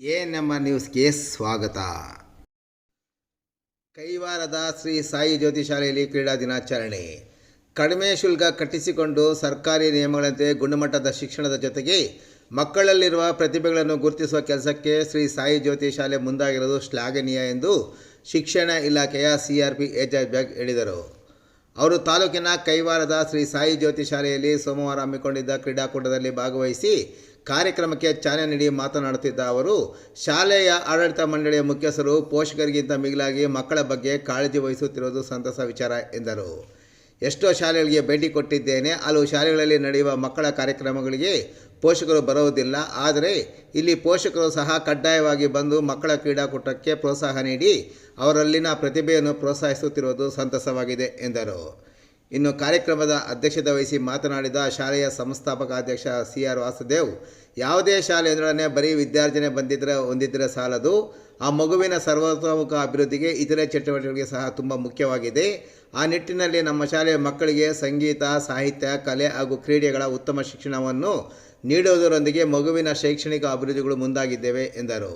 ನಮ್ಮ ನ್ಯೂಸ್ಗೆ ಸ್ವಾಗತ. ಕೈವಾರದ ಶ್ರೀ ಸಾಯಿ ಜ್ಯೋತಿ ಶಾಲೆಯಲ್ಲಿ ಕ್ರೀಡಾ ದಿನಾಚರಣೆ. ಕಡಿಮೆ ಶುಲ್ಕ ಕಟ್ಟಿಸಿಕೊಂಡು ಸರ್ಕಾರಿ ನಿಯಮಗಳಂತೆ ಗುಣಮಟ್ಟದ ಶಿಕ್ಷಣದ ಜೊತೆಗೆ ಮಕ್ಕಳಲ್ಲಿರುವ ಪ್ರತಿಭೆಗಳನ್ನು ಗುರುತಿಸುವ ಕೆಲಸಕ್ಕೆ ಶ್ರೀ ಸಾಯಿ ಜ್ಯೋತಿ ಶಾಲೆ ಮುಂದಾಗಿರುವುದು ಶ್ಲಾಘನೀಯ ಎಂದು ಶಿಕ್ಷಣ ಇಲಾಖೆಯ CRP ಏಜಾಜ್ ಬೇಗ್ ಹೇಳಿದರು. ಅವರು ತಾಲೂಕಿನ ಕೈವಾರದ ಶ್ರೀ ಸಾಯಿ ಜ್ಯೋತಿ ಶಾಲೆಯಲ್ಲಿ ಸೋಮವಾರ ಹಮ್ಮಿಕೊಂಡಿದ್ದ ಕ್ರೀಡಾಕೂಟದಲ್ಲಿ ಭಾಗವಹಿಸಿ ಕಾರ್ಯಕ್ರಮಕ್ಕೆ ಚಾಲನೆ ನೀಡಿ ಮಾತನಾಡುತ್ತಿದ್ದ ಅವರು, ಶಾಲೆಯ ಆಡಳಿತ ಮಂಡಳಿಯ ಮುಖ್ಯಸ್ಥರು ಪೋಷಕರಿಗಿಂತ ಮಿಗಿಲಾಗಿ ಮಕ್ಕಳ ಬಗ್ಗೆ ಕಾಳಜಿ ವಹಿಸುತ್ತಿರುವುದು ಸಂತಸ ವಿಚಾರ ಎಂದರು. ಎಷ್ಟೋ ಶಾಲೆಗಳಿಗೆ ಭೇಟಿ ಕೊಟ್ಟಿದ್ದೇನೆ. ಹಲವು ಶಾಲೆಗಳಲ್ಲಿ ನಡೆಯುವ ಮಕ್ಕಳ ಕಾರ್ಯಕ್ರಮಗಳಿಗೆ ಪೋಷಕರು ಬರುವುದಿಲ್ಲ. ಆದರೆ ಇಲ್ಲಿ ಪೋಷಕರು ಸಹ ಕಡ್ಡಾಯವಾಗಿ ಬಂದು ಮಕ್ಕಳ ಕ್ರೀಡಾಕೂಟಕ್ಕೆ ಪ್ರೋತ್ಸಾಹ ನೀಡಿ ಅವರಲ್ಲಿನ ಪ್ರತಿಭೆಯನ್ನು ಪ್ರೋತ್ಸಾಹಿಸುತ್ತಿರುವುದು ಸಂತಸವಾಗಿದೆ ಎಂದರು. ಇನ್ನು ಕಾರ್ಯಕ್ರಮದ ಅಧ್ಯಕ್ಷತೆ ವಹಿಸಿ ಮಾತನಾಡಿದ ಶಾಲೆಯ ಸಂಸ್ಥಾಪಕ ಅಧ್ಯಕ್ಷ CR ವಾಸುದೇವ್, ಯಾವುದೇ ಶಾಲೆಯೊಂದೊಡನೆ ಬರೀ ವಿದ್ಯಾರ್ಜನೆ ಹೊಂದಿದ್ದರೆ ಸಾಲದು. ಆ ಮಗುವಿನ ಸರ್ವತೋಮುಖ ಅಭಿವೃದ್ಧಿಗೆ ಇತರೆ ಚಟುವಟಿಕೆಗಳಿಗೆ ಸಹ ತುಂಬ ಮುಖ್ಯವಾಗಿದೆ. ಆ ನಿಟ್ಟಿನಲ್ಲಿ ನಮ್ಮ ಶಾಲೆಯ ಮಕ್ಕಳಿಗೆ ಸಂಗೀತ, ಸಾಹಿತ್ಯ, ಕಲೆ ಹಾಗೂ ಕ್ರೀಡೆಗಳ ಉತ್ತಮ ಶಿಕ್ಷಣವನ್ನು ನೀಡುವುದರೊಂದಿಗೆ ಮಗುವಿನ ಶೈಕ್ಷಣಿಕ ಅಭಿವೃದ್ಧಿಗಳು ಮುಂದಾಗಿದ್ದೇವೆ ಎಂದರು.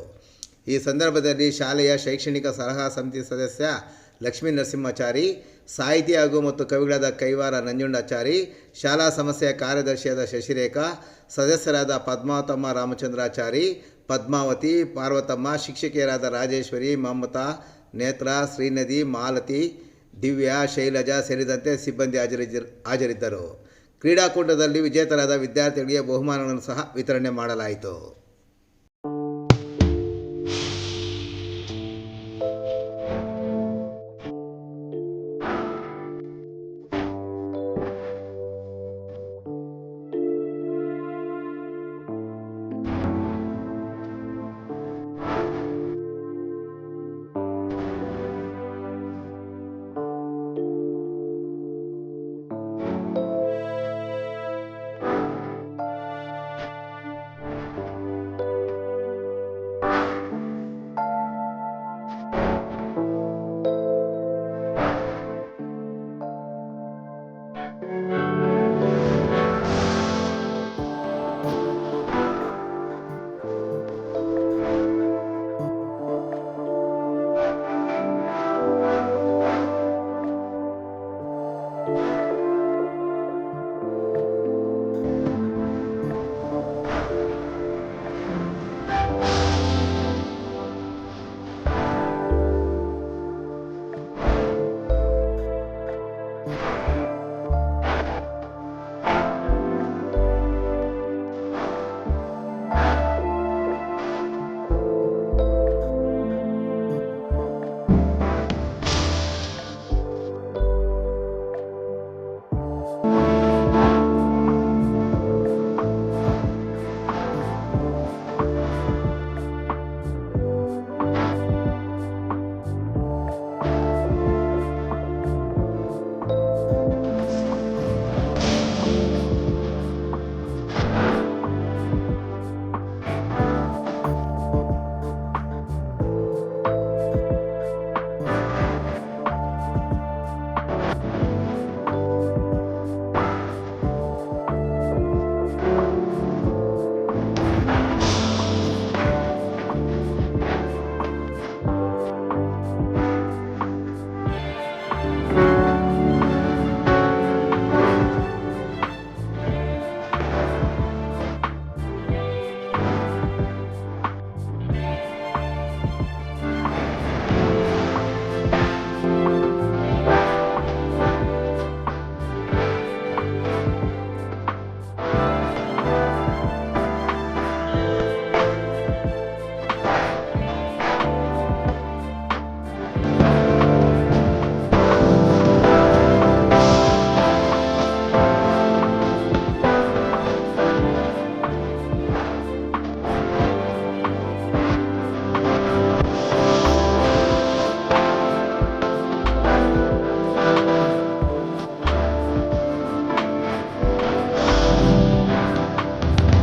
ಈ ಸಂದರ್ಭದಲ್ಲಿ ಶಾಲೆಯ ಶೈಕ್ಷಣಿಕ ಸಲಹಾ ಸಮಿತಿ ಸದಸ್ಯ ಲಕ್ಷ್ಮೀ ನರಸಿಂಹಾಚಾರಿ, ಸಾಹಿತಿ ಹಾಗೂ ಮತ್ತು ಕವಿಗಳಾದ ಕೈವಾರ ನಂಜುಂಡಾಚಾರಿ, ಶಾಲಾ ಸಂಸ್ಥೆಯ ಕಾರ್ಯದರ್ಶಿಯಾದ ಶಶಿರೇಖಾ, ಸದಸ್ಯರಾದ ಪದ್ಮಾವತಮ್ಮ ರಾಮಚಂದ್ರಾಚಾರಿ, ಪದ್ಮಾವತಿ, ಪಾರ್ವತಮ್ಮ, ಶಿಕ್ಷಕಿಯರಾದ ರಾಜೇಶ್ವರಿ, ಮಮತಾ, ನೇತ್ರ, ಶ್ರೀನದಿ, ಮಾಲತಿ, ದಿವ್ಯಾ, ಶೈಲಜಾ ಸೇರಿದಂತೆ ಸಿಬ್ಬಂದಿ ಹಾಜರಿದ್ದರು. ಕ್ರೀಡಾಕೂಟದಲ್ಲಿ ವಿಜೇತರಾದ ವಿದ್ಯಾರ್ಥಿಗಳಿಗೆ ಬಹುಮಾನಗಳನ್ನು ಸಹ ವಿತರಣೆ ಮಾಡಲಾಯಿತು.